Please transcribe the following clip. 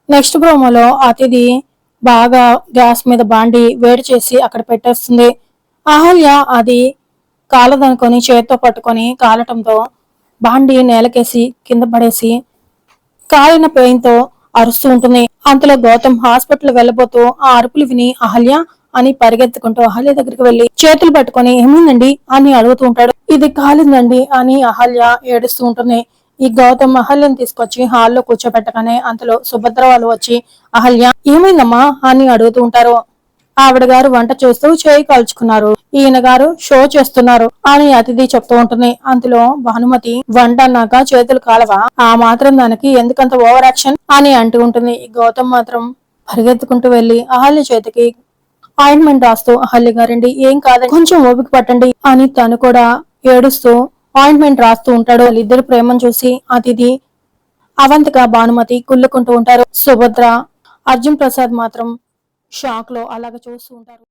Next ప్రోమోలో అతిథి బాగా గ్యాస్ మీద బాండి వేడి చేసి అక్కడ పెట్టేస్తుంది. అహల్య అది కాలదనుకొని చేత్తో పట్టుకొని కాలటంతో బాండి నేలకేసి కింద పడేసి కాలిన పెయిన్తో అరుస్తూ ఉంటుంది. అంతలో గౌతమ్ హాస్పిటల్ వెళ్ళబోతూ ఆ అరుపులు విని అహల్య అని పరిగెత్తుకుంటూ అహల్య దగ్గరికి వెళ్లి చేతులు పట్టుకొని ఏమైందండి అని అడుగుతూ ఉంటాడు. ఇది కాలిందండి అని అహల్య ఏడుస్తూ ఉంటుంది. ఈ గౌతమ్ అహల్యను తీసుకొచ్చి హాల్లో కూర్చోబెట్టగానే అంతలో సుభద్ర వాళ్ళు వచ్చి అహల్య ఏమైందమ్మా అని అడుగుతూ ఉంటారు. ఆవిడ గారు వంట చేస్తూ చేయి కాల్చుకున్నారు, ఈయన గారు షో చేస్తున్నారు అని అతిథి చెప్తూ ఉంటుంది. అందులో భానుమతి వంట అన్నాక చేతులు కాలవా, ఆ మాత్రం దానికి ఎందుకంత ఓవర్ యాక్షన్ అని అంటూ ఉంటుంది. గౌతమ్ మాత్రం పరిగెత్తుకుంటూ వెళ్లి అహల్య చేతికి ఆయింట్మెంట్ రాస్తూ అహల్య గారండి ఏం కాదండి కొంచెం ఓపిక పట్టండి అని తను కూడా ఏడుస్తూ ఆయింట్మెంట్ రాస్తూ ఉంటాడు. వాళ్ళిద్దరు ప్రేమను చూసి అతిథి అవంతిక భానుమతి కుళ్ళుకుంటూ ఉంటారు. సుభద్ర అర్జున్ ప్రసాద్ మాత్రం షాక్ లో అలాగ చూస్తూ ఉంటారు.